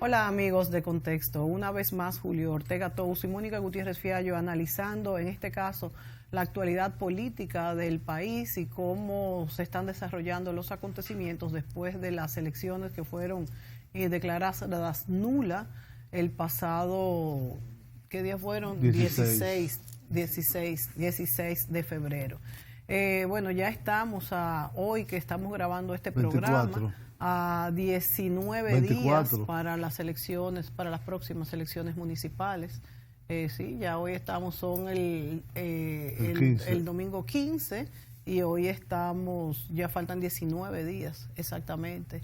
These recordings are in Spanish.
Hola amigos de Contexto, una vez más Julio Ortega Tous y Mónica Gutiérrez Fiallo analizando en este caso la actualidad política del país y cómo se están desarrollando los acontecimientos después de las elecciones que fueron declaradas nulas el pasado, ¿qué día fueron? 16 de febrero. Bueno, ya estamos hoy que estamos grabando este 24. programa a 19 24 días para las elecciones, para las próximas elecciones municipales. Sí, ya hoy estamos, son el domingo 15 y hoy estamos, ya faltan 19 días exactamente.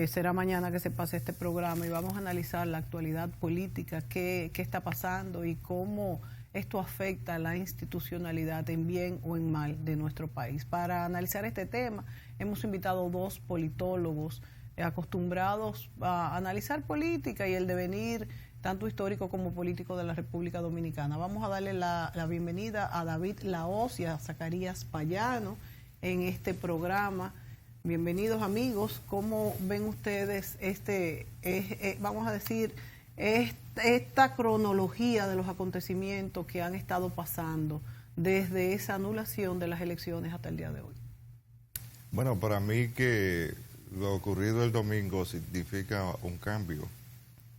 Será mañana que se pase este programa y vamos a analizar la actualidad política, qué está pasando y cómo esto afecta a la institucionalidad en bien o en mal de nuestro país. Para analizar este tema hemos invitado dos politólogos acostumbrados a analizar política y el devenir tanto histórico como político de la República Dominicana. Vamos a darle la bienvenida a David Lahoz y a Zacarías Payano en este programa. Bienvenidos amigos. ¿Cómo ven ustedes vamos a decir, esta cronología de los acontecimientos que han estado pasando desde esa anulación de las elecciones hasta el día de hoy? Bueno, para mí que lo ocurrido el domingo significa un cambio,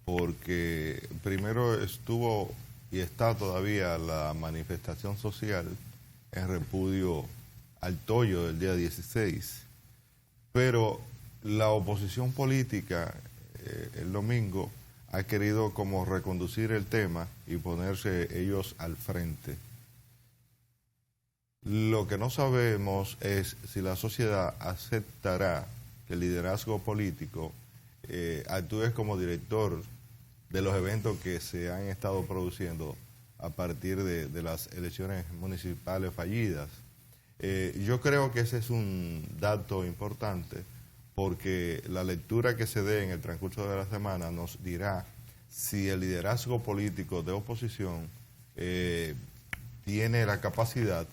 porque primero estuvo y está todavía la manifestación social en repudio al tollo del día 16, pero la oposición política el domingo ha querido como reconducir el tema y ponerse ellos al frente. Lo que no sabemos es si la sociedad aceptará que el liderazgo político actúe como director de los eventos que se han estado produciendo a partir de las elecciones municipales fallidas. Yo creo que ese es un dato importante porque la lectura que se dé en el transcurso de la semana nos dirá si el liderazgo político de oposición tiene la capacidad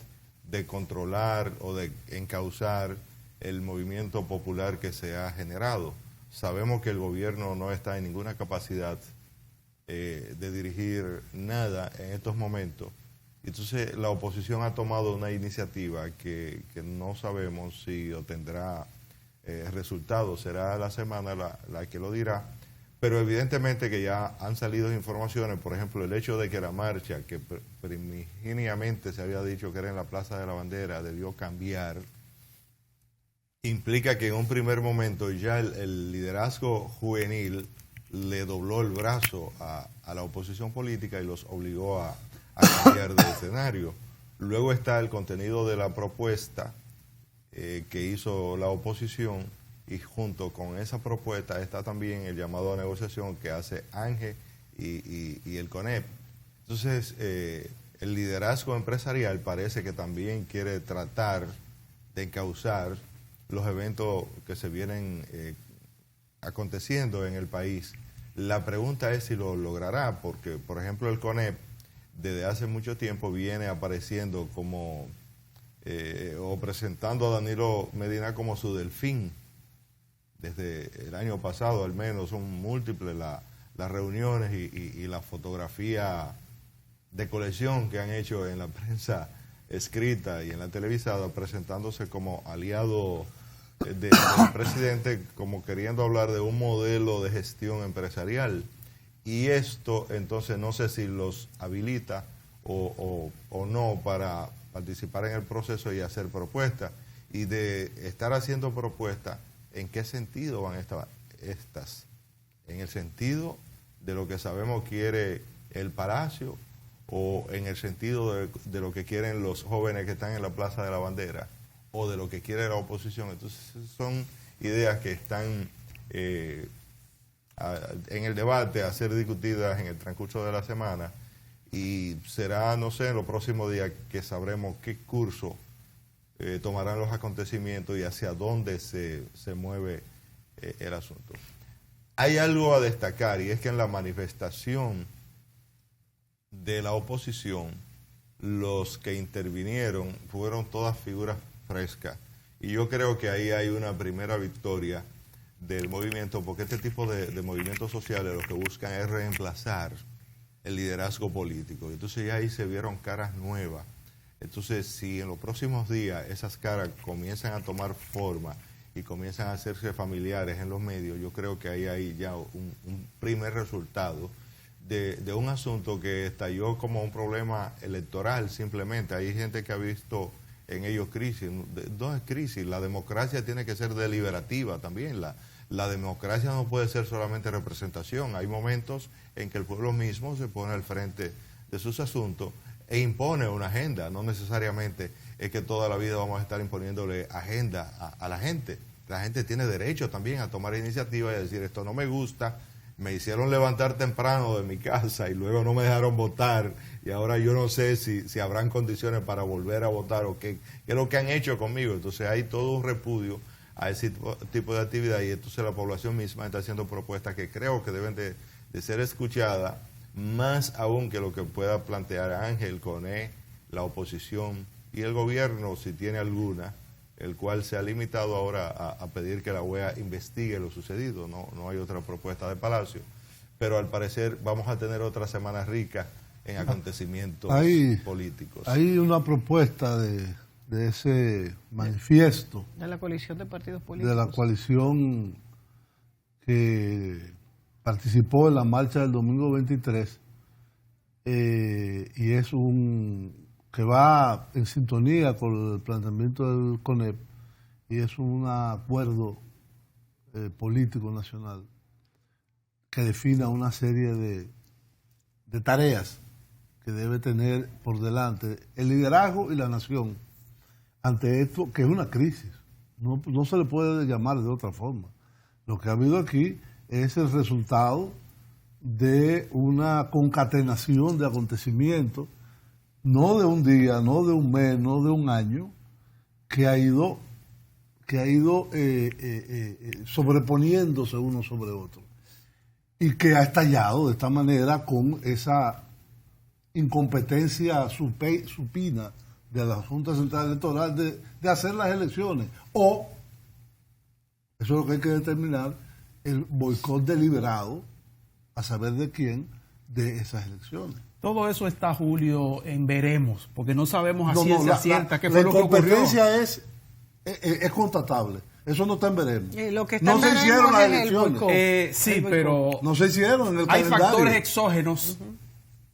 de controlar o de encauzar el movimiento popular que se ha generado. Sabemos que el gobierno no está en ninguna capacidad de dirigir nada en estos momentos. Entonces la oposición ha tomado una iniciativa que no sabemos si obtendrá resultados. Será la semana la que lo dirá. Pero evidentemente que ya han salido informaciones, por ejemplo, el hecho de que la marcha, que primigeniamente se había dicho que era en la Plaza de la Bandera, debió cambiar, implica que en un primer momento ya el liderazgo juvenil le dobló el brazo a la oposición política y los obligó a cambiar de escenario. Luego está el contenido de la propuesta que hizo la oposición, y junto con esa propuesta está también el llamado a negociación que hace ANGE y el CONEP. Entonces, el liderazgo empresarial parece que también quiere tratar de encauzar los eventos que se vienen aconteciendo en el país. La pregunta es si lo logrará, porque, por ejemplo, el CONEP desde hace mucho tiempo viene apareciendo como, o presentando a Danilo Medina como su delfín. Desde el año pasado al menos son múltiples las reuniones y la fotografía de colección que han hecho en la prensa escrita y en la televisada, presentándose como aliado del presidente, como queriendo hablar de un modelo de gestión empresarial. Y esto entonces no sé si los habilita o no para participar en el proceso y hacer propuestas. Y de estar haciendo propuestas, ¿en qué sentido van estas? ¿En el sentido de lo que sabemos quiere el Palacio o en el sentido de lo que quieren los jóvenes que están en la Plaza de la Bandera o de lo que quiere la oposición? Entonces son ideas que están en el debate a ser discutidas en el transcurso de la semana y será, no sé, en los próximos días que sabremos qué curso tomarán los acontecimientos y hacia dónde se mueve el asunto. Hay algo a destacar y es que en la manifestación de la oposición los que intervinieron fueron todas figuras frescas y yo creo que ahí hay una primera victoria del movimiento, porque este tipo de movimientos sociales lo que buscan es reemplazar el liderazgo político. Entonces ya ahí se vieron caras nuevas. Entonces, si en los próximos días esas caras comienzan a tomar forma y comienzan a hacerse familiares en los medios, yo creo que ahí hay ya un primer resultado de un asunto que estalló como un problema electoral simplemente. Hay gente que ha visto en ellos crisis. No es crisis, la democracia tiene que ser deliberativa también. La democracia no puede ser solamente representación. Hay momentos en que el pueblo mismo se pone al frente de sus asuntos e impone una agenda. No necesariamente es que toda la vida vamos a estar imponiéndole agenda a la gente. La gente tiene derecho también a tomar iniciativa y a decir, esto no me gusta, me hicieron levantar temprano de mi casa y luego no me dejaron votar y ahora yo no sé si habrán condiciones para volver a votar o qué es lo que han hecho conmigo. Entonces hay todo un repudio a ese tipo de actividad y entonces la población misma está haciendo propuestas que creo que deben de ser escuchadas, más aún que lo que pueda plantear Ángel, Coné, la oposición y el gobierno, si tiene alguna, el cual se ha limitado ahora a pedir que la OEA investigue lo sucedido. No hay otra propuesta de Palacio, pero al parecer vamos a tener otra semana rica en acontecimientos políticos. Hay una propuesta de ese manifiesto de la coalición de partidos políticos, de la coalición que participó en la marcha del domingo 23, y es que va en sintonía con el planteamiento del CONEP, y es un acuerdo político nacional que defina una serie de tareas que debe tener por delante el liderazgo y la nación ante esto, que es una crisis. No se le puede llamar de otra forma. Lo que ha habido aquí es el resultado de una concatenación de acontecimientos, no de un día, no de un mes, no de un año, que ha ido sobreponiéndose uno sobre otro y que ha estallado de esta manera con esa incompetencia supina de la Junta Central Electoral de hacer las elecciones, o, eso es lo que hay que determinar, el boicot deliberado, a saber de quién, de esas elecciones. Todo eso está, Julio, en veremos, porque no sabemos a ciencia cierta qué fue lo que ocurrió. La incompetencia es constatable. Eso no está en veremos. Lo que está no se hicieron las elecciones. Sí, pero no se hicieron en el hay calendario. Factores exógenos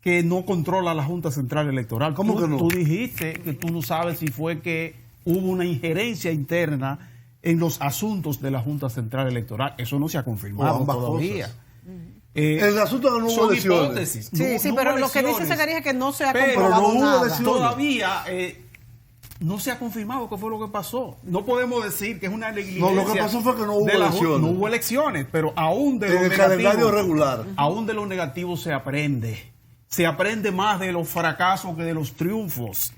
que no controla la Junta Central Electoral. ¿Cómo que no? Tú dijiste que tú no sabes si fue que hubo una injerencia interna en los asuntos de la Junta Central Electoral. Eso no se ha confirmado todavía. El asunto que no hubo elecciones. Hipótesis. Sí, pero lo que dice Zacarías es que no se ha comprobado no hubo nada. elecciones. Todavía no se ha confirmado qué fue lo que pasó. No podemos decir que es una negligencia. No, lo que pasó fue que no hubo elecciones. No hubo elecciones, pero aún de el calendario regular. Aún de lo negativo se aprende. Se aprende más de los fracasos que de los triunfos.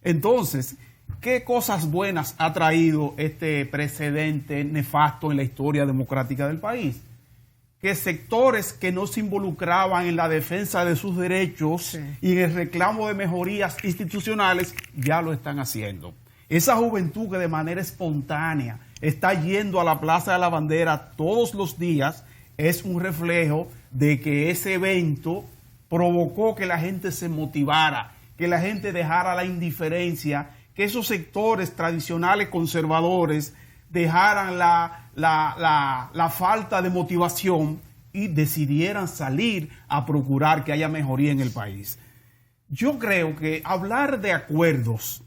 Entonces, ¿qué cosas buenas ha traído este precedente nefasto en la historia democrática del país? Que sectores que no se involucraban en la defensa de sus derechos y en el reclamo de mejorías institucionales ya lo están haciendo. Esa juventud que de manera espontánea está yendo a la Plaza de la Bandera todos los días es un reflejo de que ese evento provocó que la gente se motivara, que la gente dejara la indiferencia, que esos sectores tradicionales conservadores dejaran la falta de motivación y decidieran salir a procurar que haya mejoría en el país. Yo creo que hablar de acuerdos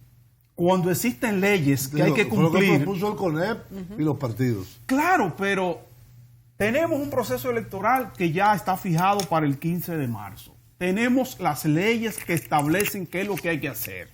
cuando existen leyes que hay que cumplir... Fue lo que propuso el CONEP y los partidos. Claro, pero tenemos un proceso electoral que ya está fijado para el 15 de marzo. Tenemos las leyes que establecen qué es lo que hay que hacer.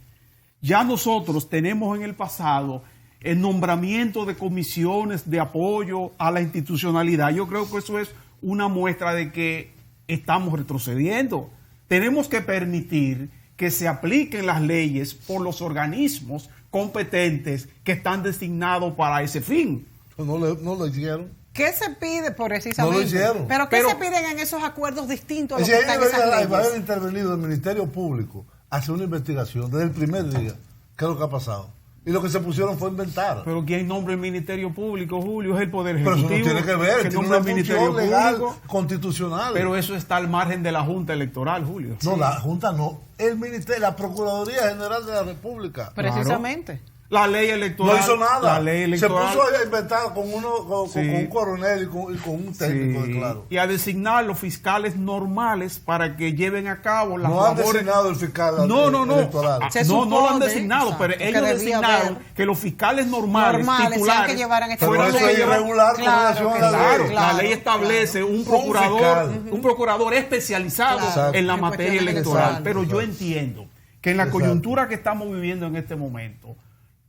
Ya nosotros tenemos en el pasado el nombramiento de comisiones de apoyo a la institucionalidad. Yo creo que eso es una muestra de que estamos retrocediendo. Tenemos que permitir que se apliquen las leyes por los organismos competentes que están designados para ese fin. No lo hicieron. ¿Qué se pide precisamente? No lo hicieron. ¿Pero qué se piden en esos acuerdos distintos a lo que están en esas leyes? Va a haber intervenido el Ministerio Público, hacer una investigación desde el primer día. ¿Qué es lo que ha pasado? y lo que se pusieron fue inventar. Pero ¿quién nombra el Ministerio Público, Julio? Es el Poder Pero Ejecutivo. eso no tiene que ver, que tiene nombra una el función Ministerio legal, Público. constitucional. Pero eso está al margen de la Junta Electoral, Julio. No, la Junta no. El Ministerio, la Procuraduría General de la República. Precisamente. La ley electoral. No hizo nada. La ley electoral. Se puso a inventar con un coronel y con un técnico, Sí. claro. Y a designar los fiscales normales para que lleven a cabo las No han labores. designado el fiscal No. electoral. Se No lo han supone, designado, exacto, pero que ellos debía designaron haber que los fiscales normales sean titulares que llevaran este Pero fueran eso los que es llevan- irregular con Claro relación que a la Claro, ley. la ley establece un procurador, fiscal. un procurador especializado Claro. en la En materia cuestiones electoral. electorales. Pero yo entiendo que en la Exacto. coyuntura que estamos viviendo en este momento,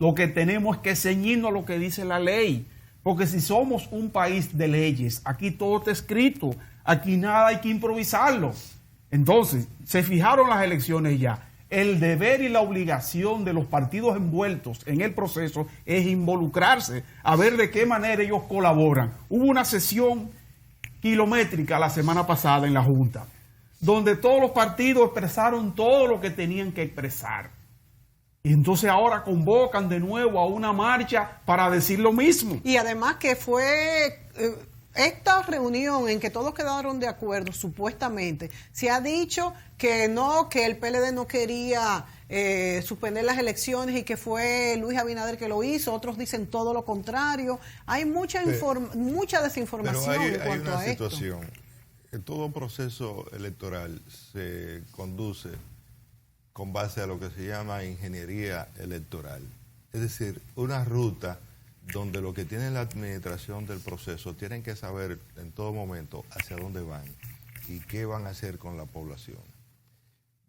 lo que tenemos es que ceñirnos a lo que dice la ley. Porque si somos un país de leyes, aquí todo está escrito, aquí nada hay que improvisarlo. Entonces, se fijaron las elecciones ya. El deber y la obligación de los partidos envueltos en el proceso es involucrarse, a ver de qué manera ellos colaboran. Hubo una sesión kilométrica la semana pasada en la Junta, donde todos los partidos expresaron todo lo que tenían que expresar. Y entonces ahora convocan de nuevo a una marcha para decir lo mismo. Y además que fue esta reunión en que todos quedaron de acuerdo, supuestamente, se ha dicho que no, que el PLD no quería suspender las elecciones y que fue Luis Abinader que lo hizo, otros dicen todo lo contrario. Hay mucha mucha desinformación Pero en cuanto una a esto. situación. En todo proceso electoral se conduce con base a lo que se llama ingeniería electoral. Es decir, una ruta donde lo que tiene la administración del proceso tienen que saber en todo momento hacia dónde van y qué van a hacer con la población.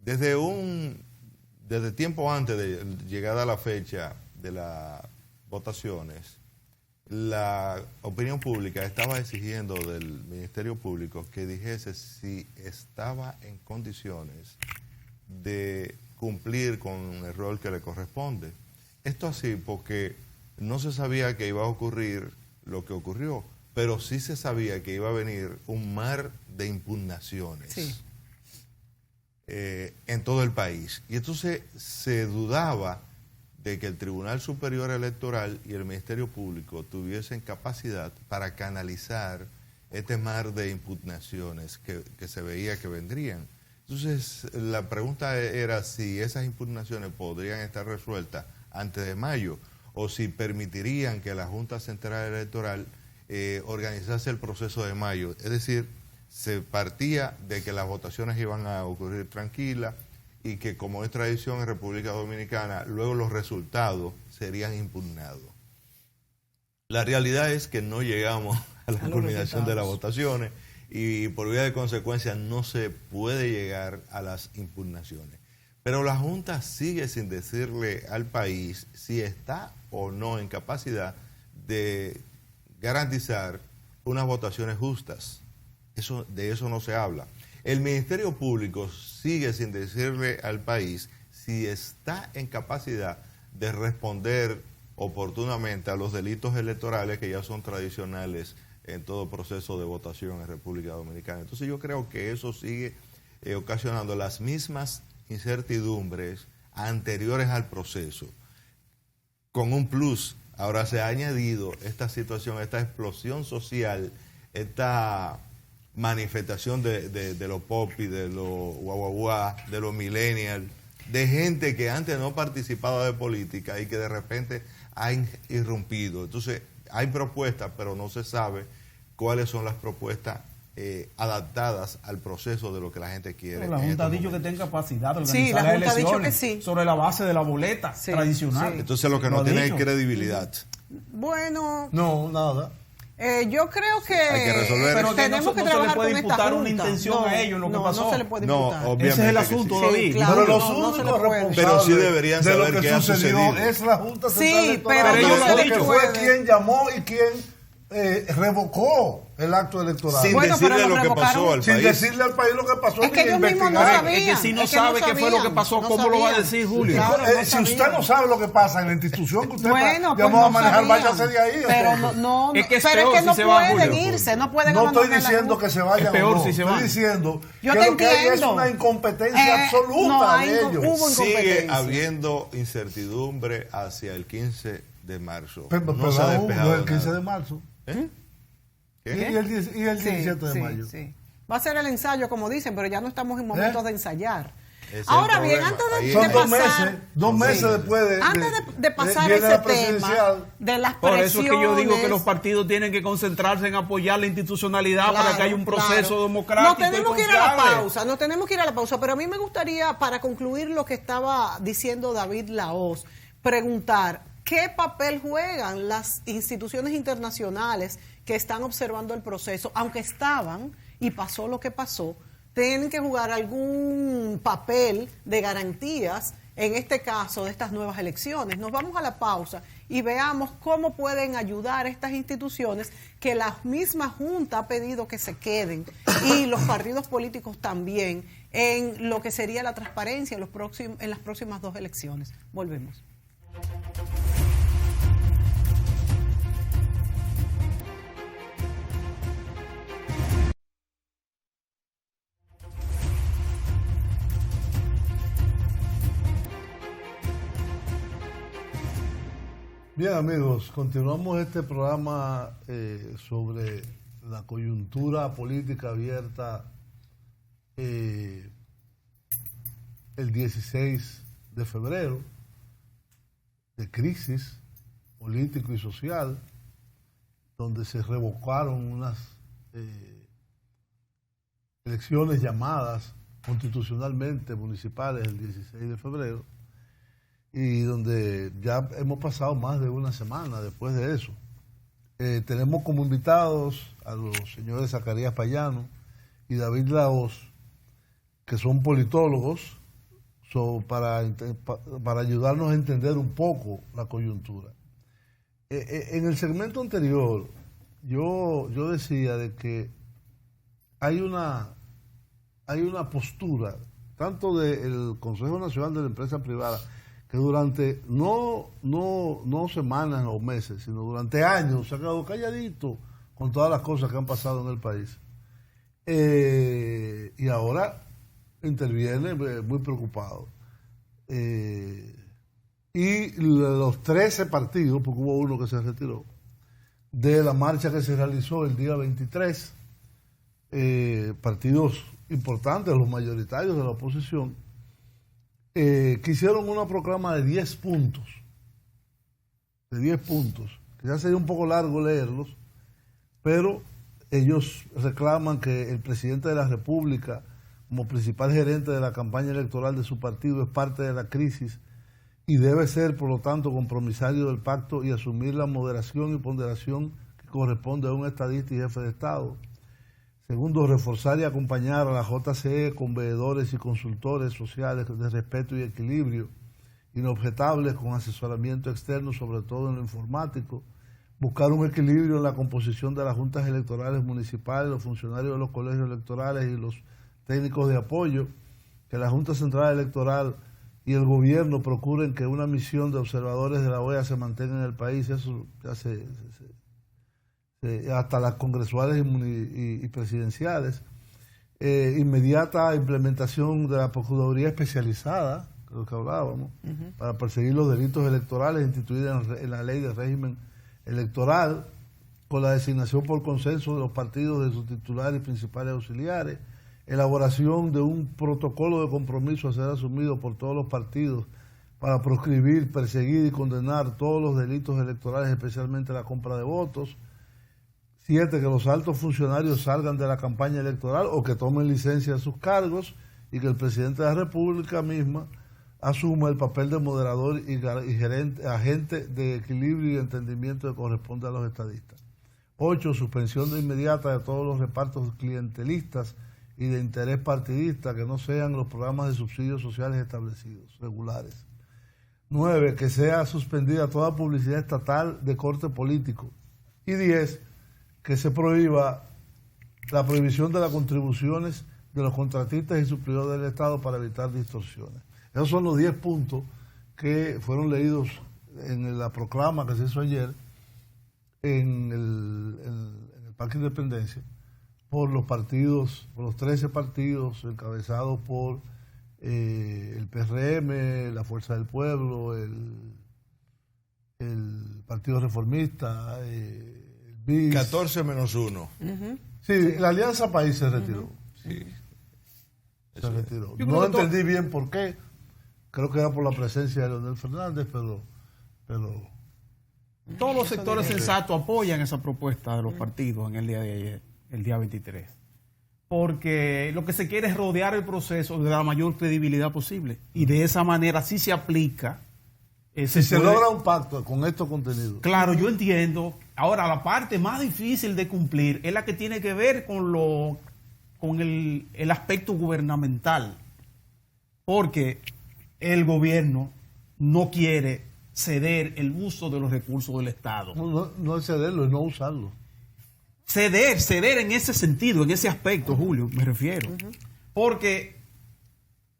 Desde tiempo antes de llegada a la fecha de las votaciones, la opinión pública estaba exigiendo del Ministerio Público que dijese si estaba en condiciones de cumplir con el rol que le corresponde. Esto así porque no se sabía que iba a ocurrir lo que ocurrió, pero sí se sabía que iba a venir un mar de impugnaciones en todo el país. Y entonces se dudaba de que el Tribunal Superior Electoral y el Ministerio Público tuviesen capacidad para canalizar este mar de impugnaciones que se veía que vendrían. Entonces, la pregunta era si esas impugnaciones podrían estar resueltas antes de mayo o si permitirían que la Junta Central Electoral organizase el proceso de mayo. Es decir, se partía de que las votaciones iban a ocurrir tranquilas y que, como es tradición en República Dominicana, luego los resultados serían impugnados. La realidad es que no llegamos a la culminación de las votaciones y por vía de consecuencia no se puede llegar a las impugnaciones. Pero la Junta sigue sin decirle al país si está o no en capacidad de garantizar unas votaciones justas. De eso no se habla. El Ministerio Público sigue sin decirle al país si está en capacidad de responder oportunamente a los delitos electorales que ya son tradicionales en todo proceso de votación en República Dominicana. Entonces yo creo que eso sigue ocasionando las mismas incertidumbres anteriores al proceso. Con un plus, ahora se ha añadido esta situación, esta explosión social, esta manifestación de los popi, de los guaguaguá, de los millennials, de gente que antes no participaba de política y que de repente ha irrumpido. Entonces hay propuestas, pero no se sabe cuáles son las propuestas adaptadas al proceso de lo que la gente quiere. Pero la Junta ha dicho que tiene capacidad de organizar Sí, la las Junta ha dicho elecciones que sí. sobre la base de la boleta Sí, tradicional. sí. Entonces lo que no tiene es credibilidad. Bueno, No, nada. Yo creo que, Hay que resolver. Pero que tenemos no que se le trabajar puede con esta imputar una Junta. intención a ellos, lo que pasó. No se le puede No, imputar. obviamente. Ese es el que asunto, sí. David. claro. Pero los no se le únicos puede. responsables Pero sí deberían de lo saber que qué ha sucedió sucedido. es la Junta Central Sí, Electoral, pero ellos lo han porque dicho. fue quien llamó y quien revocó el acto electoral. Sin decirle lo que pasó al sin país. decirle al país lo que pasó. Es que ellos mismos no sabían. Es que si no sabe qué fue lo que pasó, ¿cómo lo va a decir, Julio? Claro, Si usted no sabe lo que pasa en la institución que usted bueno, ya vamos a manejar, váyase de ahí. Pero no, es que es pero peor es que no si se va, pueden Julio. irse, no pueden No estoy abandonar la diciendo Junta. que se vayan. Es peor o no. si se Estoy van. diciendo Yo que te lo que hay es entiendo. una incompetencia absoluta no, de ellos. hubo Sigue incompetencia. habiendo incertidumbre hacia el 15 de marzo. Pero no se ha aún despejado el 15 nada. de marzo. ¿Eh? Y ¿Qué? el 17 de Sí, mayo. sí. Va a ser el ensayo, como dicen, pero ya no estamos en momentos de ensayar. Ese es Ahora el bien, problema. antes Ahí de Son es- pasar... dos meses Sí. después Antes de pasar viene ese la tema presidencial. de las Por presiones... eso es que yo digo que los partidos tienen que concentrarse en apoyar la institucionalidad para que haya un proceso democrático. No tenemos y que ir a la confiable. pausa, no tenemos que ir a la pausa, pero a mí me gustaría, para concluir lo que estaba diciendo David Lahoz, preguntar qué papel juegan las instituciones internacionales que están observando el proceso, aunque estaban y pasó lo que pasó, tienen que jugar algún papel de garantías en este caso de estas nuevas elecciones. Nos vamos a la pausa y veamos cómo pueden ayudar estas instituciones que la misma Junta ha pedido que se queden y los partidos políticos también en lo que sería la transparencia en las próximas 2 elecciones. Volvemos. Bien, amigos, continuamos este programa sobre la coyuntura política abierta el 16 de febrero, de crisis político y social, donde se revocaron unas elecciones llamadas constitucionalmente municipales el 16 de febrero, y donde ya hemos pasado más de una semana después de eso. Tenemos como invitados a los señores Zacarías Payano y David Lahoz, que son politólogos, para ayudarnos a entender un poco la coyuntura. En el segmento anterior, yo decía de que hay una postura, tanto del Consejo Nacional de la Empresa Privada, que durante no semanas o meses, sino durante años se ha quedado calladito con todas las cosas que han pasado en el país. Y ahora interviene muy preocupado. Y los 13 partidos, porque hubo uno que se retiró, de la marcha que se realizó el día 23, partidos importantes, los mayoritarios de la oposición, que hicieron una proclama de 10 puntos, que ya sería un poco largo leerlos, pero ellos reclaman que el presidente de la República, como principal gerente de la campaña electoral de su partido, es parte de la crisis y debe ser, por lo tanto, compromisario del pacto y asumir la moderación y ponderación que corresponde a un estadista y jefe de Estado. Segundo, reforzar y acompañar a la JCE con veedores y consultores sociales de respeto y equilibrio, inobjetables, con asesoramiento externo, sobre todo en lo informático. Buscar un equilibrio en la composición de las juntas electorales municipales, los funcionarios de los colegios electorales y los técnicos de apoyo. Que la Junta Central Electoral y el gobierno procuren que una misión de observadores de la OEA se mantenga en el país. Eso ya hasta las congresuales y presidenciales. Inmediata implementación de la Procuraduría Especializada, de lo que hablábamos, para perseguir los delitos electorales instituidos en la Ley de Régimen Electoral, con la designación por consenso de los partidos de sus titulares y principales auxiliares, elaboración de un protocolo de compromiso a ser asumido por todos los partidos para proscribir, perseguir y condenar todos los delitos electorales, especialmente la compra de votos. 7, que los altos funcionarios salgan de la campaña electoral o que tomen licencia de sus cargos y que el presidente de la República misma asuma el papel de moderador y agente de equilibrio y entendimiento que corresponde a los estadistas. 8, suspensión de inmediata de todos los repartos clientelistas y de interés partidista que no sean los programas de subsidios sociales establecidos, regulares. 9, que sea suspendida toda publicidad estatal de corte político. Y 10, que se prohíba la prohibición de las contribuciones de los contratistas y suplidores del Estado para evitar distorsiones. Esos son los 10 puntos que fueron leídos en la proclama que se hizo ayer en el Parque Independencia por los partidos, por los 13 partidos encabezados por el PRM, la Fuerza del Pueblo, el Partido Reformista, el BIS. 14 menos 1. Sí, la Alianza País se retiró. Sí. Se retiró. Yo No creo que entendí bien por qué. Creo que era por la presencia de Leonel Fernández, pero todos los sectores sensatos apoyan esa propuesta de los partidos en el día de ayer, el día 23. Porque lo que se quiere es rodear el proceso de la mayor credibilidad posible. Y de esa manera sí se aplica. Si se logra un pacto con estos contenidos. Claro, yo entiendo. Ahora, la parte más difícil de cumplir es la que tiene que ver con el aspecto gubernamental. Porque el gobierno no quiere ceder el uso de los recursos del Estado. No es cederlo, es no usarlo. Ceder en ese sentido, en ese aspecto, Julio, me refiero. Porque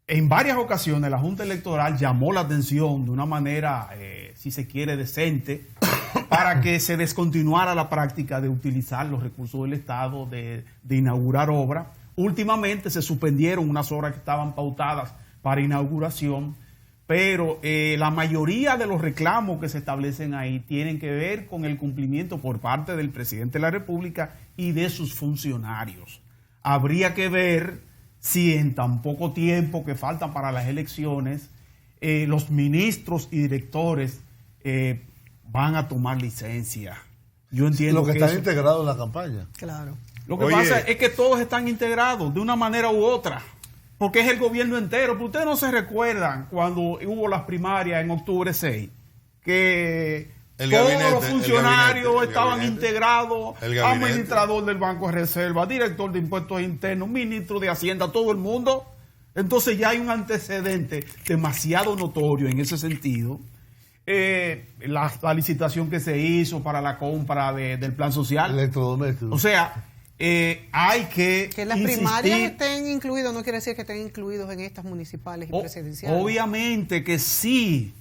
en varias ocasiones la Junta Electoral llamó la atención de una manera, si se quiere, decente, para que se descontinuara la práctica de utilizar los recursos del Estado, de inaugurar obras. Últimamente se suspendieron unas obras que estaban pautadas para inauguración, pero la mayoría de los reclamos que se establecen ahí tienen que ver con el cumplimiento por parte del presidente de la República y de sus funcionarios. Habría que ver si en tan poco tiempo que faltan para las elecciones, los ministros y directores van a tomar licencia. Yo entiendo lo que están integrados en la campaña. Claro. Lo que pasa es que todos están integrados de una manera u otra, porque es el gobierno entero. Pero ustedes no se recuerdan cuando hubo las primarias en octubre 6, que todos los funcionarios estaban integrados, administrador del Banco de Reserva, director de Impuestos Internos, ministro de Hacienda, todo el mundo. Entonces ya hay un antecedente demasiado notorio en ese sentido. La licitación que se hizo para la compra del plan social. Electrodomésticos. O sea, hay que las primarias estén incluidas no quiere decir que estén incluidos en estas municipales y presidenciales. Obviamente que sí,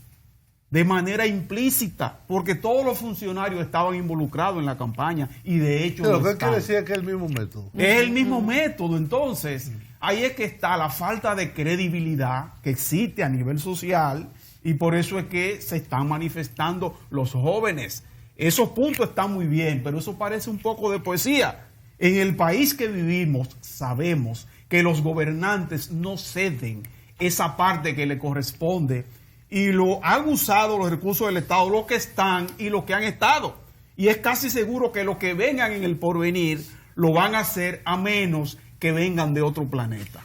de manera implícita, porque todos los funcionarios estaban involucrados en la campaña y de hecho... Pero ¿qué quiere decir que es el mismo método? Es el mismo método, entonces ahí es que está la falta de credibilidad que existe a nivel social y por eso es que se están manifestando los jóvenes. Esos puntos están muy bien, pero eso parece un poco de poesía. En el país que vivimos sabemos que los gobernantes no ceden esa parte que le corresponde y lo han usado los recursos del Estado, los que están y los que han estado. Y es casi seguro que los que vengan en el porvenir lo van a hacer a menos que vengan de otro planeta.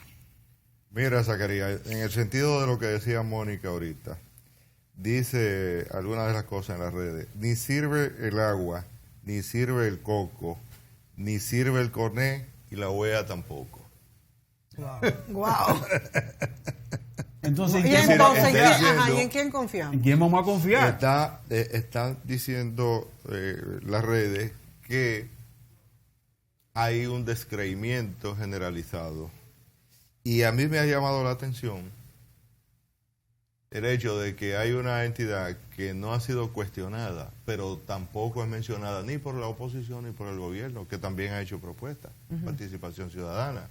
Mira, Zacarías, en el sentido de lo que decía Mónica ahorita, dice algunas de las cosas en las redes, ni sirve el agua, ni sirve el coco, ni sirve el corné y la OEA tampoco. Wow. Entonces, ¿en quién confiamos? ¿En quién vamos a confiar? Están diciendo las redes que hay un descreimiento generalizado. Y a mí me ha llamado la atención el hecho de que hay una entidad que no ha sido cuestionada, pero tampoco es mencionada ni por la oposición ni por el gobierno, que también ha hecho propuestas. Participación Ciudadana.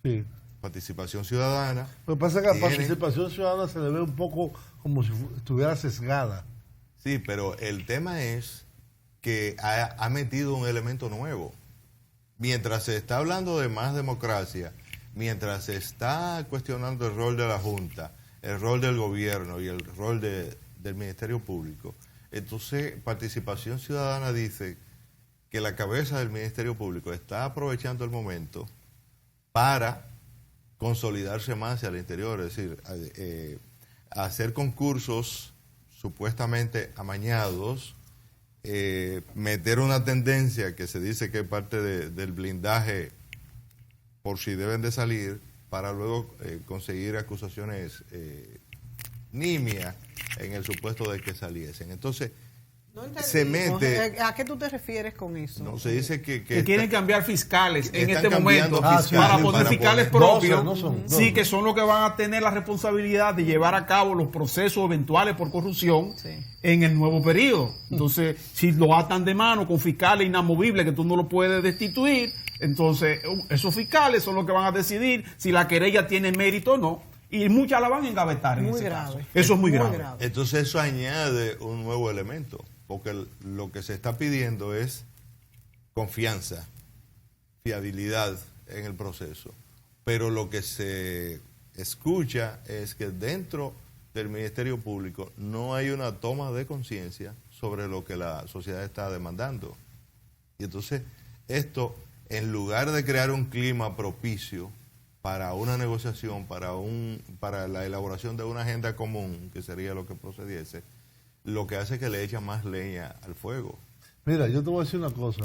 Sí. Participación Ciudadana. Lo que pasa es que la participación ciudadana se le ve un poco como si estuviera sesgada. Sí, pero el tema es que ha metido un elemento nuevo. Mientras se está hablando de más democracia, mientras se está cuestionando el rol de la Junta, el rol del gobierno y el rol del Ministerio Público, entonces Participación Ciudadana dice que la cabeza del Ministerio Público está aprovechando el momento para consolidarse más hacia el interior, es decir, hacer concursos supuestamente amañados, meter una tendencia que se dice que es parte del blindaje por si deben de salir, para luego conseguir acusaciones nimias en el supuesto de que saliesen. Entonces, se mete. ¿A qué tú te refieres con eso? No, se dice que quieren cambiar fiscales en este momento fiscales para poner fiscales propios, no son. Sí, que son los que van a tener la responsabilidad de llevar a cabo los procesos eventuales por corrupción en el nuevo periodo. Entonces, si lo atan de mano con fiscales inamovibles que tú no lo puedes destituir, entonces esos fiscales son los que van a decidir si la querella tiene mérito o no. Y muchas la van a engavetar en ese caso. Eso es muy grave. Entonces eso añade un nuevo elemento, porque lo que se está pidiendo es confianza, fiabilidad en el proceso. Pero lo que se escucha es que dentro del Ministerio Público no hay una toma de conciencia sobre lo que la sociedad está demandando. Y entonces esto, en lugar de crear un clima propicio para una negociación, para la elaboración de una agenda común, que sería lo que procediese, lo que hace es que le echa más leña al fuego. Mira, yo te voy a decir una cosa.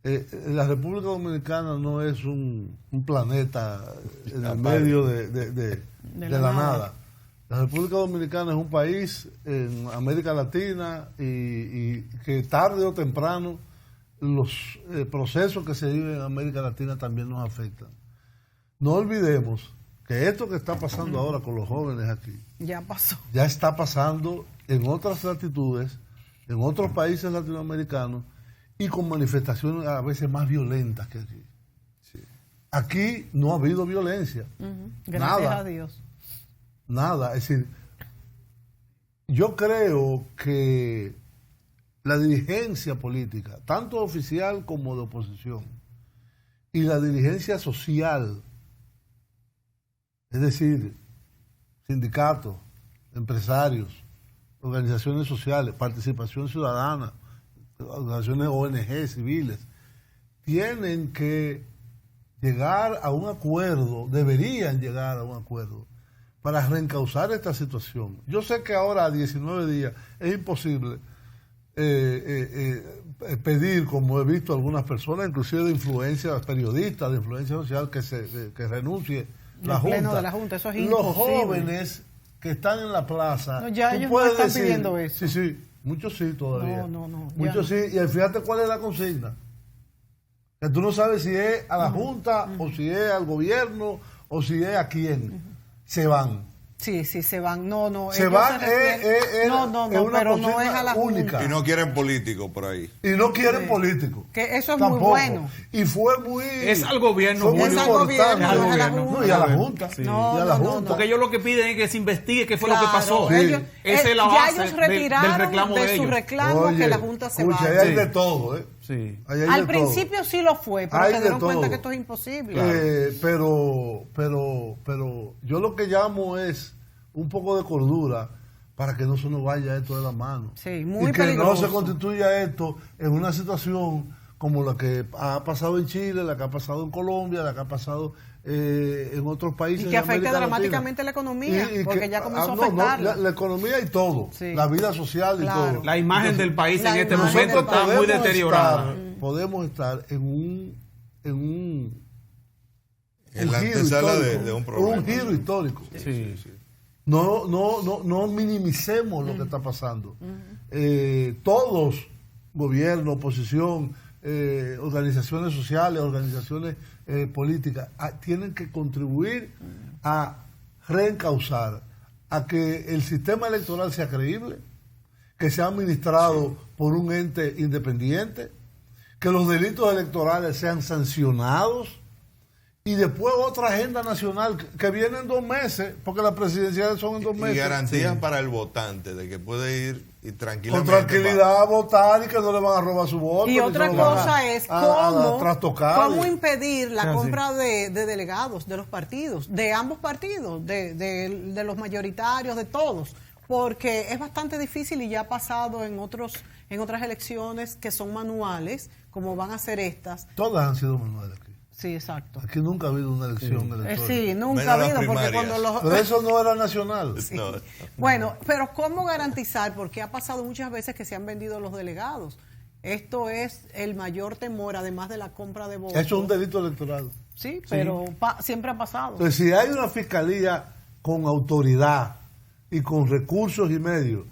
La República Dominicana no es un planeta en el medio de la nada. La República Dominicana es un país en América Latina y que tarde o temprano los procesos que se viven en América Latina también nos afectan. No olvidemos que esto que está pasando ahora con los jóvenes aquí, ya pasó. Ya está pasando en otras latitudes, en otros países latinoamericanos y con manifestaciones a veces más violentas que aquí. Sí. Aquí no ha habido violencia. Gracias a Dios. Nada. Es decir, yo creo que la dirigencia política, tanto oficial como de oposición, y la dirigencia social, es decir, sindicatos, empresarios, organizaciones sociales, participación ciudadana, organizaciones ONG civiles, tienen que llegar a un acuerdo, deberían llegar a un acuerdo para reencauzar esta situación. Yo sé que ahora a 19 días es imposible pedir, como he visto algunas personas, inclusive de influencia, periodistas de influencia social, que renuncie la Junta. De la Junta, eso es los imposible. Jóvenes que están en la plaza, no, ya ellos no están pidiendo eso. Sí, muchos sí todavía. No, muchos sí, y fíjate cuál es la consigna. Que tú no sabes si es a la Junta o si es al gobierno o si es a quién. Se van. Sí, se van. No. Se van, pero no es a la única. Junta. Y no quieren políticos por ahí. Y no quieren políticos. Que eso es tampoco. Muy bueno. Y fue muy... Es al gobierno. Fue muy importante. No, y a la Junta. Sí. Y a la Junta. Porque ellos lo que piden es que se investigue qué fue lo que pasó. Sí. Esa es la base ya ellos retiraron del reclamo de su ellos. reclamo. Oye, que la Junta se escucha, vaya. ahí hay de todo, Sí. Al principio sí lo fue, pero hay se dieron cuenta que esto es imposible. Pero yo lo que llamo es un poco de cordura para que no se nos vaya esto de la mano. Sí, muy y que peligroso. no se constituya esto en una situación como la que ha pasado en Chile, la que ha pasado en Colombia, la que ha pasado en otros países. Y que afecte dramáticamente la economía, porque ya comenzó a afectarla. La economía y todo, la vida social y todo. La imagen del país en este momento está muy deteriorada. Podemos estar en la antesala de un problema. Un giro histórico. Sí. No minimicemos lo que está pasando. Todos, gobierno, oposición, organizaciones sociales, organizaciones políticas, tienen que contribuir a reencauzar, a que el sistema electoral sea creíble, que sea administrado por un ente independiente, que los delitos electorales sean sancionados. Y después otra agenda nacional que viene en 2 meses, porque las presidenciales son en 2 meses. Y garantías para el votante de que puede ir y tranquilamente. Con tranquilidad a votar y que no le van a robar su voto. Y otra cosa es cómo impedir la compra de delegados de los partidos, de ambos partidos, de los mayoritarios, de todos. Porque es bastante difícil y ya ha pasado en otras elecciones que son manuales, como van a ser estas. Todas han sido manuales aquí. Sí, exacto. Aquí nunca ha habido una elección electoral. Sí, nunca ha habido, porque cuando los... Pero eso no era nacional. Sí. No. Bueno, pero ¿cómo garantizar? Porque ha pasado muchas veces que se han vendido los delegados. Esto es el mayor temor, además de la compra de votos. Eso es un delito electoral. Sí, pero siempre ha pasado. Entonces, si hay una fiscalía con autoridad y con recursos y medios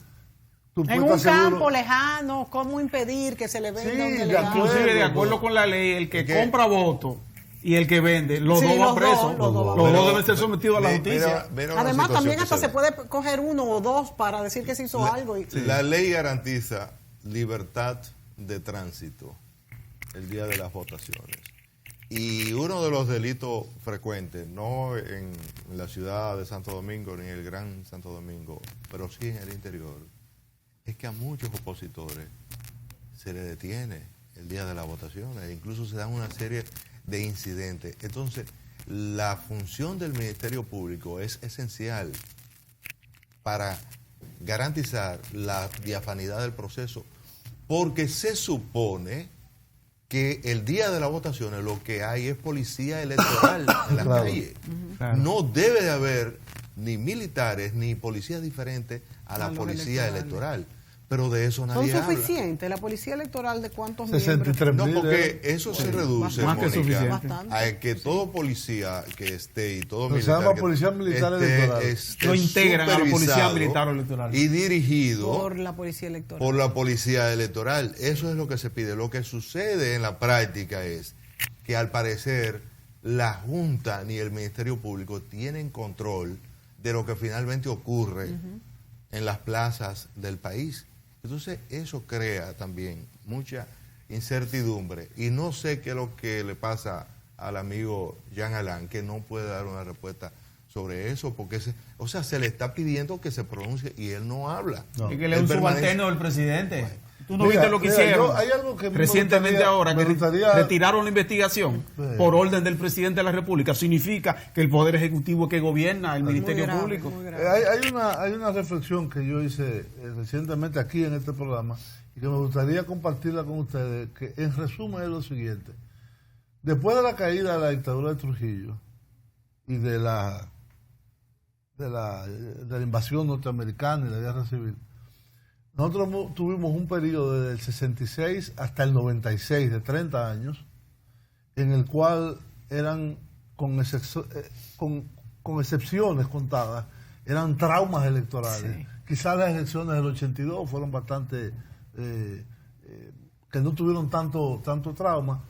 En un campo lejano, ¿cómo impedir que se le venda un delegado? Inclusive, de acuerdo con la ley, el que compra votos y el que vende, los dos van presos. Los dos deben ser sometidos a la justicia. Además, también hasta se puede coger uno o dos para decir que se hizo algo. La ley garantiza libertad de tránsito el día de las votaciones. Y uno de los delitos frecuentes, no en la ciudad de Santo Domingo ni en el Gran Santo Domingo, pero sí en el interior, es que a muchos opositores se les detiene el día de las votaciones, incluso se dan una serie de incidentes. Entonces, la función del Ministerio Público es esencial para garantizar la diafanidad del proceso, porque se supone que el día de las votaciones lo que hay es policía electoral en la calle. Claro. No debe de haber ni militares ni policías diferentes a la policía electoral. Pero de eso nadie habla. ¿Son suficientes? ¿La policía electoral de cuántos 63 miembros? No, porque eso se reduce, más que suficiente, a que todo policía que esté y todo militar se llama policía militar electoral. Lo integran a la policía militar electoral y dirigido por la policía electoral. Por la policía electoral. Eso es lo que se pide. Lo que sucede en la práctica es que al parecer la Junta ni el Ministerio Público tienen control de lo que finalmente ocurre en las plazas del país. Entonces eso crea también mucha incertidumbre y no sé qué es lo que le pasa al amigo Jean Alain, que no puede dar una respuesta sobre eso, porque se le está pidiendo que se pronuncie y él no habla. No. Es que él es un subalterno del presidente. Bueno, ¿tú no viste lo que hicieron hay algo que recientemente ahora, que retiraron la investigación por orden del presidente de la República? Significa que el Poder Ejecutivo que gobierna el Ministerio Público. Hay una reflexión que yo hice recientemente aquí en este programa y que me gustaría compartirla con ustedes, que en resumen es lo siguiente. Después de la caída de la dictadura de Trujillo y de la invasión norteamericana y la guerra civil, nosotros tuvimos un periodo desde el 66 hasta el 96, de 30 años, en el cual eran, con excepciones contadas, eran traumas electorales. Sí. Quizás las elecciones del 82 fueron bastante, que no tuvieron tanto trauma,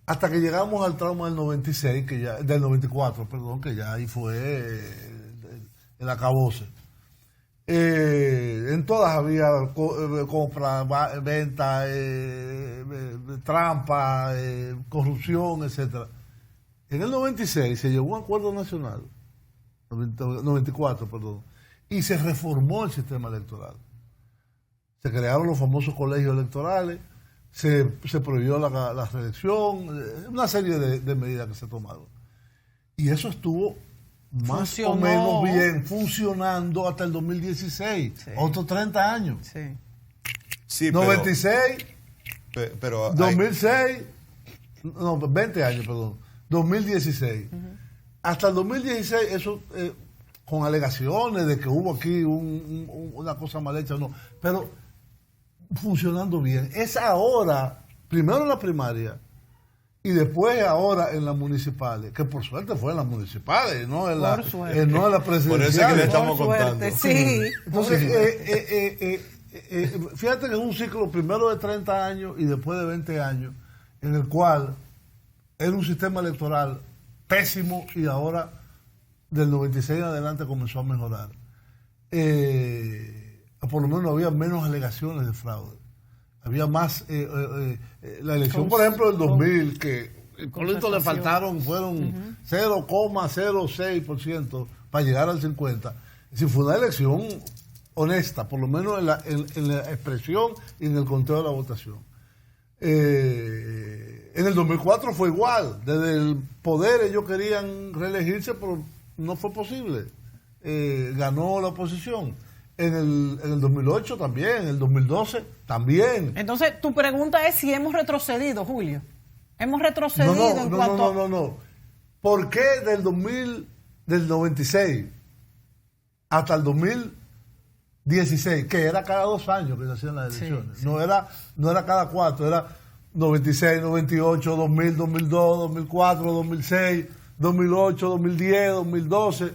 hasta que llegamos al trauma del 96, del 94, perdón, que ya ahí fue el acabose. En todas había compra, venta, trampa, corrupción, etcétera. En el 96 se llegó a un acuerdo nacional, 94, perdón, y se reformó el sistema electoral. Se crearon los famosos colegios electorales, se prohibió la reelección, una serie de medidas que se tomaron. Y eso estuvo más o menos bien funcionando hasta el 2016, otros 30 años. Sí, 96, pero 2006, no, 20 años, perdón, 2016. Hasta el 2016, eso con alegaciones de que hubo aquí una cosa mal hecha, no, pero funcionando bien. Es ahora, primero en la primaria, y después ahora en las municipales, que por suerte fue en las municipales, no en la presidencial. Por eso es que le estamos contando. Sí. Entonces, fíjate que es un ciclo primero de 30 años y después de 20 años, en el cual era un sistema electoral pésimo y ahora del 96 en adelante comenzó a mejorar. Por lo menos había menos alegaciones de fraude. Había más, la elección, por ejemplo, del 2000, que el colito le faltaron, fueron 0,06% para llegar al 50%. Es decir, fue una elección honesta, por lo menos en la expresión y en el conteo de la votación. En el 2004 fue igual. Desde el poder ellos querían reelegirse, pero no fue posible. Ganó la oposición. En el 2008 también, en el 2012 también. Entonces, tu pregunta es si hemos retrocedido, Julio. ¿Hemos retrocedido en cuanto...? No. ¿Por qué del 96 hasta el 2016, que era cada 2 años que se hacían las elecciones? Sí. No era cada 4, era 96, 98, 2000, 2002, 2004, 2006, 2008, 2010, 2012.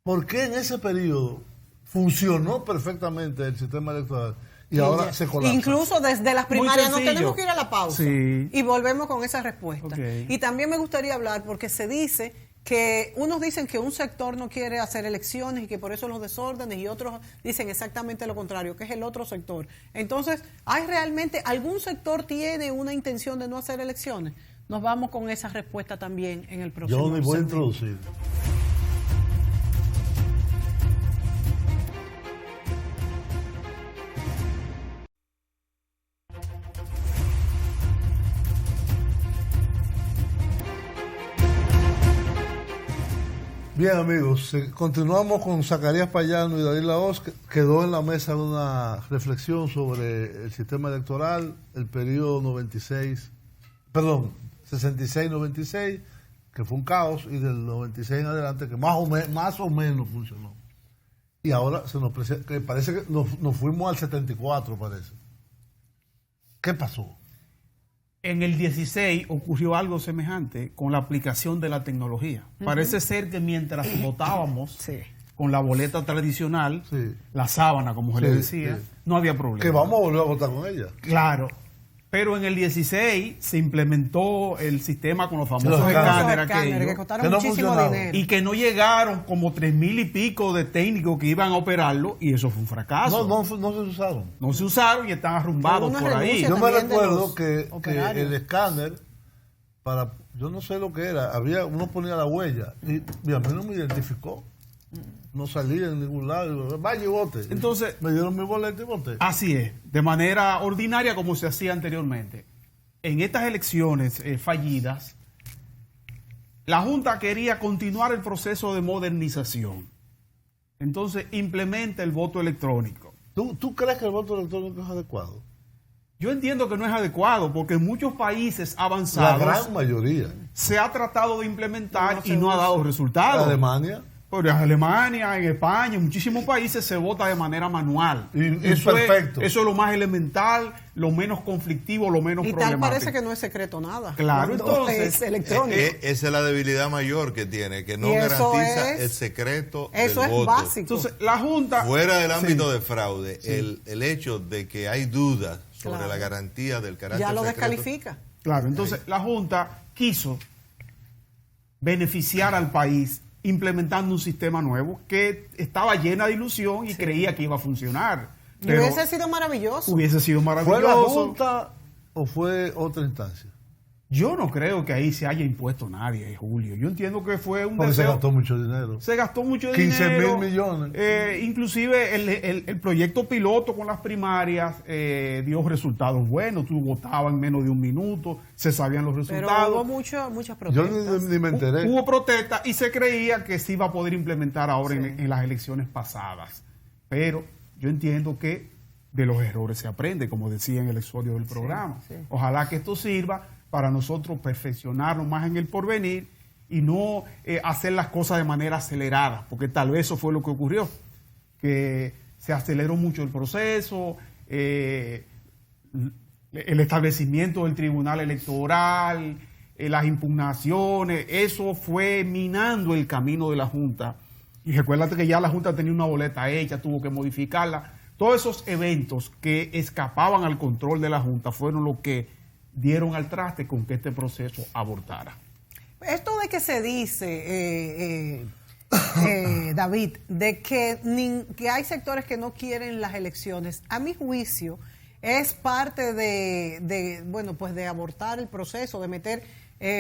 ¿Por qué en ese periodo funcionó perfectamente el sistema electoral y ahora se colapsa. Incluso desde las primarias no tenemos que ir a la pausa. Sí. Y volvemos con esa respuesta. Okay. Y también me gustaría hablar porque se dice que unos dicen que un sector no quiere hacer elecciones y que por eso los desórdenes, y otros dicen exactamente lo contrario, que es el otro sector. Entonces, ¿hay realmente algún sector tiene una intención de no hacer elecciones? Nos vamos con esa respuesta también en el próximo. Yo me voy a segmento. introducir. Bien, amigos, continuamos con Zacarías Payano y David Lahoz. Quedó en la mesa una reflexión sobre el sistema electoral, el periodo 66-96, que fue un caos, y del 96 en adelante, que más o menos funcionó. Y ahora se nos que parece que nos fuimos al 74, parece. ¿Qué pasó? En el 16 ocurrió algo semejante con la aplicación de la tecnología. Parece ser que mientras votábamos con la boleta tradicional, la sábana, como se le decía, no había problema. Que vamos a volver a votar con ella. Claro. Pero en el 16 se implementó el sistema con los famosos escáneres que costaron muchísimo dinero. Y que no llegaron como 3,000 y pico de técnicos que iban a operarlo, y eso fue un fracaso. No se usaron. No se usaron y están arrumbados por ahí. Yo me recuerdo que el escáner, yo no sé lo que era, uno ponía la huella y a mí no me identificó. No salía en ningún lado. Vaya y vote. Entonces, me dieron mi boleta y voté. Así es, de manera ordinaria como se hacía anteriormente. En estas elecciones fallidas, la Junta quería continuar el proceso de modernización. Entonces implementa el voto electrónico. ¿Tú crees que el voto electrónico es adecuado? Yo entiendo que no es adecuado porque en muchos países avanzados, la gran mayoría, se ha tratado de implementar y no ha dado resultados. Alemania. Pero en Alemania, en España, en muchísimos países se vota de manera manual. Eso perfecto. Eso es lo más elemental, lo menos conflictivo, lo menos problemático. Y tal parece que no es secreto nada. Claro, entonces es electrónico. Esa es la debilidad mayor que tiene, que no garantiza el secreto del voto. Eso es básico. Entonces, la Junta... Fuera del ámbito de fraude, el hecho de que hay dudas sobre la garantía del carácter ya lo secreto, descalifica. Claro, entonces la Junta quiso beneficiar al país implementando un sistema nuevo que estaba llena de ilusión y creía que iba a funcionar. Pero hubiese sido maravilloso. Hubiese sido maravilloso. ¿Fue la Junta o fue otra instancia? Yo no creo que ahí se haya impuesto nadie, Julio. Yo entiendo que fue un Porque deseo. se gastó mucho dinero. Se gastó mucho 15 dinero. 15,000 millones. Inclusive el proyecto piloto con las primarias dio resultados buenos. Tú votabas en menos de un minuto, se sabían los resultados. Pero hubo muchas protestas. Yo ni me enteré. Hubo protestas y se creía que se iba a poder implementar ahora en las elecciones pasadas. Pero yo entiendo que de los errores se aprende, como decía en el exordio del programa. Ojalá que esto sirva para nosotros perfeccionarnos más en el porvenir y no hacer las cosas de manera acelerada, porque tal vez eso fue lo que ocurrió, que se aceleró mucho el proceso, el establecimiento del tribunal electoral, las impugnaciones, eso fue minando el camino de la Junta. Y recuérdate que ya la Junta tenía una boleta hecha, tuvo que modificarla. Todos esos eventos que escapaban al control de la Junta fueron los que dieron al traste con que este proceso abortara. Esto de que se dice, David, de que hay sectores que no quieren las elecciones, a mi juicio es parte de abortar el proceso, de meter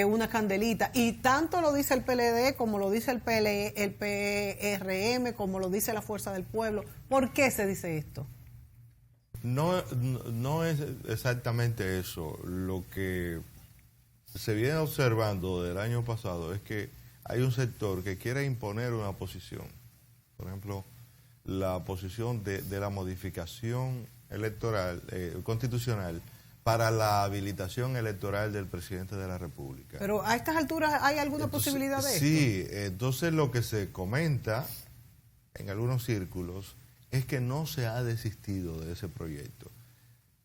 una candelita, y tanto lo dice el PLD como lo dice el PRM, como lo dice la Fuerza del Pueblo. ¿Por qué se dice esto? No es exactamente eso. Lo que se viene observando del año pasado es que hay un sector que quiere imponer una posición. Por ejemplo, la posición de la modificación electoral, constitucional, para la habilitación electoral del presidente de la República. Pero a estas alturas, ¿hay alguna posibilidad de esto? Sí, entonces lo que se comenta en algunos círculos es que no se ha desistido de ese proyecto.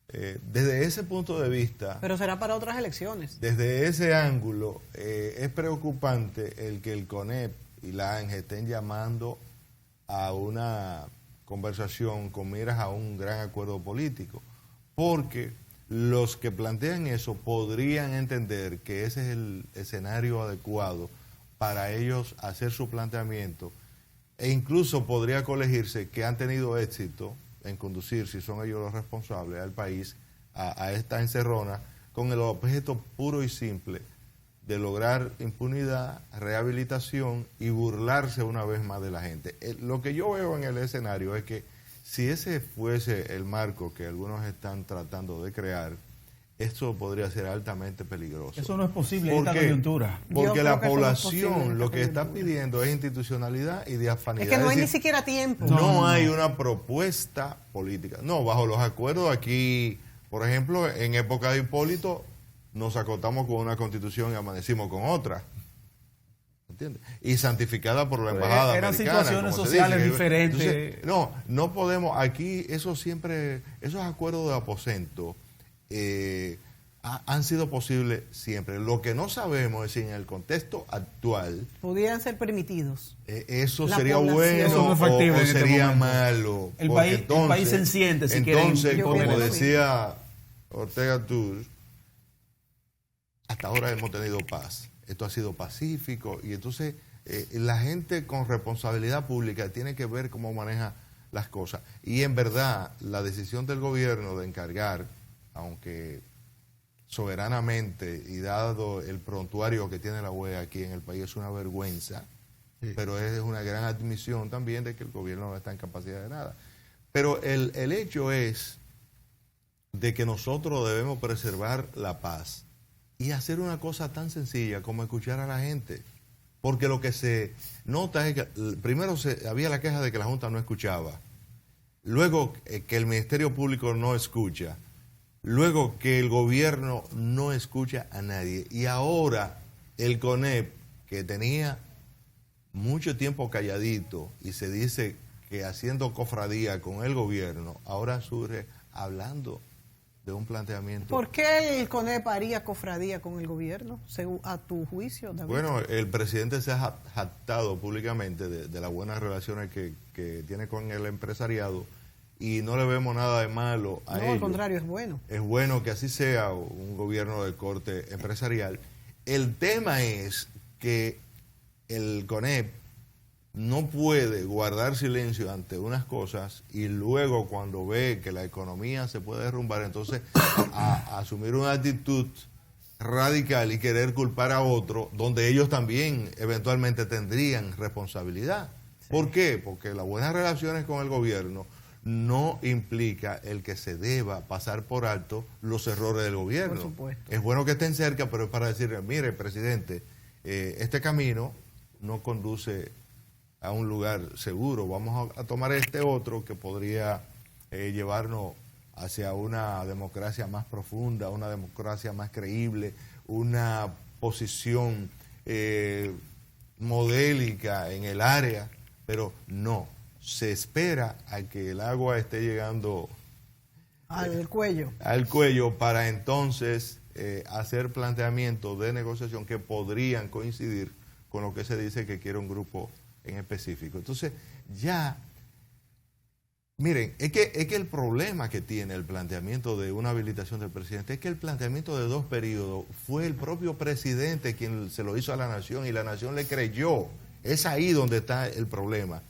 Desde ese punto de vista... Pero será para otras elecciones. Desde ese ángulo, es preocupante el que el CONEP y la ANGE estén llamando a una conversación con miras a un gran acuerdo político, porque los que plantean eso podrían entender que ese es el escenario adecuado para ellos hacer su planteamiento, e incluso podría colegirse que han tenido éxito en conducir, si son ellos los responsables, al país a esta encerrona con el objeto puro y simple de lograr impunidad, rehabilitación y burlarse una vez más de la gente. Lo que yo veo en el escenario es que si ese fuese el marco que algunos están tratando de crear, esto podría ser altamente peligroso. Eso no es posible en esta coyuntura. Porque la población lo que está pidiendo es institucionalidad y diafanidad. Es que no hay ni siquiera tiempo. No hay una propuesta política. No, bajo los acuerdos aquí, por ejemplo, en época de Hipólito, nos acotamos con una constitución y amanecimos con otra. ¿Entiendes? Y santificada por la embajada eran americana. Situaciones sociales diferentes. Entonces, no podemos, aquí esos acuerdos de aposento han sido posibles siempre. Lo que no sabemos es si en el contexto actual pudieran ser permitidos. Eso sería bueno eso no es factible o sería malo. El país se enciende si entonces, como decía Ortega Tur, hasta ahora hemos tenido paz. Esto ha sido pacífico y entonces la gente con responsabilidad pública tiene que ver cómo maneja las cosas. Y en verdad, la decisión del gobierno de encargar, aunque soberanamente y dado el prontuario que tiene la OEA aquí en el país, es una vergüenza, sí, pero es una gran admisión también de que el gobierno no está en capacidad de nada. Pero el hecho es de que nosotros debemos preservar la paz y hacer una cosa tan sencilla como escuchar a la gente. Porque lo que se nota es que primero había la queja de que la Junta no escuchaba, luego que el Ministerio Público no escucha, luego que el gobierno no escucha a nadie, y ahora el CONEP, que tenía mucho tiempo calladito y se dice que haciendo cofradía con el gobierno, ahora surge hablando de un planteamiento. ¿Por qué el CONEP haría cofradía con el gobierno, según a tu juicio, David? Bueno, el presidente se ha jactado públicamente de las buenas relaciones que tiene con el empresariado y no le vemos nada de malo a ello. No, al contrario, es bueno. Es bueno que así sea un gobierno de corte empresarial. El tema es que el CONEP no puede guardar silencio ante unas cosas y luego cuando ve que la economía se puede derrumbar, entonces a asumir una actitud radical y querer culpar a otro, donde ellos también eventualmente tendrían responsabilidad. Sí. ¿Por qué? Porque las buenas relaciones con el gobierno no implica el que se deba pasar por alto los errores del gobierno. Por supuesto. Es bueno que estén cerca, pero es para decirle, mire, presidente, este camino no conduce a un lugar seguro, vamos a tomar este otro que podría llevarnos hacia una democracia más profunda, una democracia más creíble, una posición modélica en el área, pero no, se espera a que el agua esté llegando al cuello. Al cuello para entonces hacer planteamientos de negociación que podrían coincidir con lo que se dice que quiere un grupo en específico. Entonces, ya, miren, es que el problema que tiene el planteamiento de una habilitación del presidente es que el planteamiento de 2 periodos fue el propio presidente quien se lo hizo a la nación y la nación le creyó. Es ahí donde está el problema.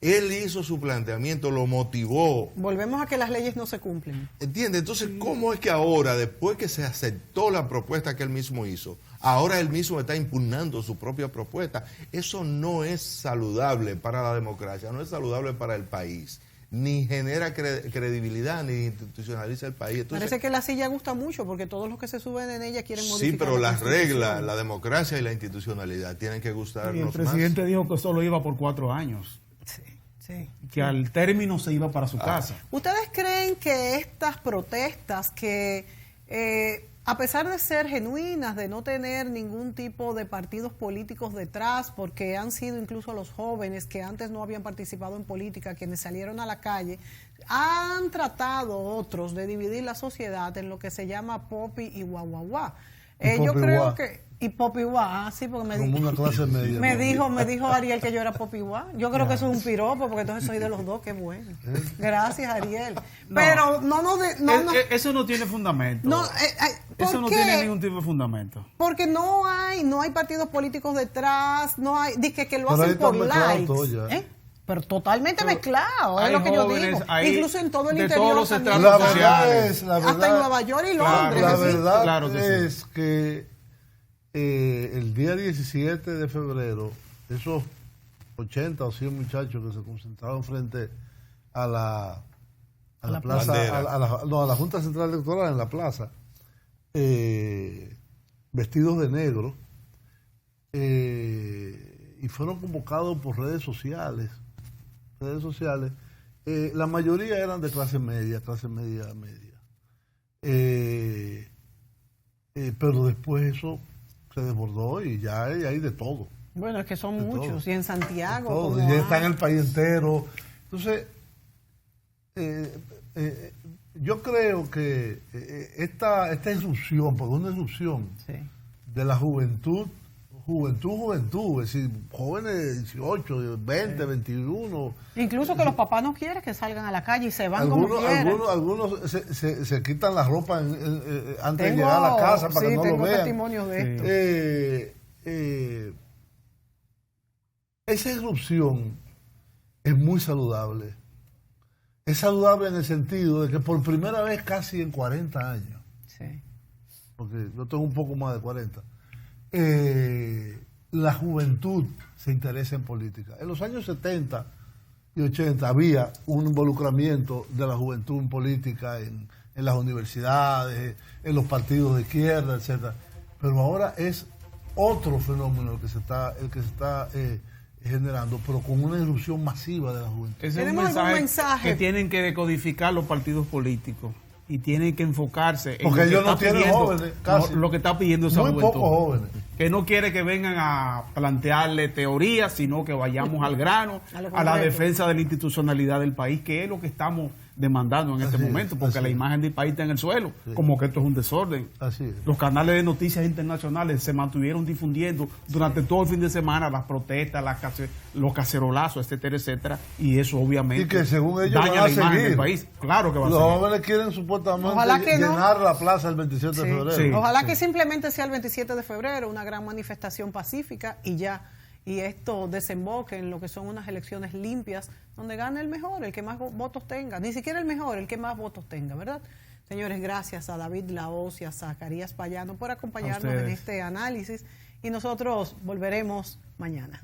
Él hizo su planteamiento, lo motivó. Volvemos a que las leyes no se cumplen. ¿Entiende? Entonces, ¿cómo es que ahora, después que se aceptó la propuesta que él mismo hizo, ahora él mismo está impugnando su propia propuesta? Eso no es saludable para la democracia, no es saludable para el país, ni genera credibilidad, ni institucionaliza el país. Entonces, parece que la silla gusta mucho porque todos los que se suben en ella quieren modificar. Sí, pero las reglas, la democracia y la institucionalidad tienen que gustarnos más. Y el presidente dijo que solo iba por 4 años. Sí. Sí. Que al término se iba para su casa. ¿Ustedes creen que estas protestas que, a pesar de ser genuinas, de no tener ningún tipo de partidos políticos detrás, porque han sido incluso los jóvenes que antes no habían participado en política, quienes salieron a la calle, han tratado otros de dividir la sociedad en lo que se llama popi y guaguaguá? Yo creo que... Y Popiguá, sí, porque me dijo... Como una clase media. Me dijo Ariel que yo era Popiguá. Yo creo que eso es un piropo, porque entonces soy de los dos, qué bueno. Gracias, Ariel. Pero eso no tiene fundamento. Eso no tiene ningún tipo de fundamento. Porque no hay partidos políticos detrás, no hay... Dice que lo hacen por likes. Pero totalmente mezclado, es lo que yo digo. Incluso en todo el interior. Todos los estratos sociales. Hasta en Nueva York y Londres. La verdad es que el día 17 de febrero, esos 80 o 100 muchachos que se concentraron frente a la plaza, a la Junta Central Electoral en la plaza, vestidos de negro, y fueron convocados por redes sociales. La mayoría eran de clase media. Pero después eso se desbordó y ya hay de todo. Bueno, es que son muchos, y en Santiago. Y ya está en el país entero. Entonces, yo creo que esta irrupción, porque es una irrupción de la juventud, es decir, jóvenes de 18, 20, 21. Incluso que los papás no quieren que salgan a la calle y se van como quieran. Algunos se quitan la ropa antes de llegar a la casa para que no lo vean. Testimonios de esto. Esa irrupción es muy saludable. Es saludable en el sentido de que por primera vez casi en 40 años, porque yo tengo un poco más de 40, la juventud se interesa en política. En los años 70 y 80 había un involucramiento de la juventud en política en las universidades, en los partidos de izquierda, etcétera. Pero ahora es otro fenómeno el que se está generando, pero con una irrupción masiva de la juventud. Ese es un mensaje que tienen que decodificar los partidos políticos. Y tienen que enfocarse en porque ellos no tienen jóvenes, casi. Lo que está pidiendo esa juventud. Muy pocos jóvenes. Que no quiere que vengan a plantearle teorías, sino que vayamos al grano, a la defensa de la institucionalidad del país, que es lo que estamos demandando en este momento, porque la imagen del país está en el suelo, como que esto es un desorden. Los canales de noticias internacionales se mantuvieron difundiendo durante todo el fin de semana las protestas, los cacerolazos, etcétera, etcétera, y eso obviamente y que según ellos daña la imagen del país. Claro que va a seguir. Los jóvenes quieren supuestamente llenar la plaza el 27 de febrero. Ojalá que simplemente sea el 27 de febrero, una gran manifestación pacífica y ya. Y esto desemboque en lo que son unas elecciones limpias, donde gane el mejor, el que más votos tenga. Ni siquiera el mejor, el que más votos tenga, ¿verdad? Señores, gracias a David Lahoz y a Zacarías Payano por acompañarnos en este análisis. Y nosotros volveremos mañana.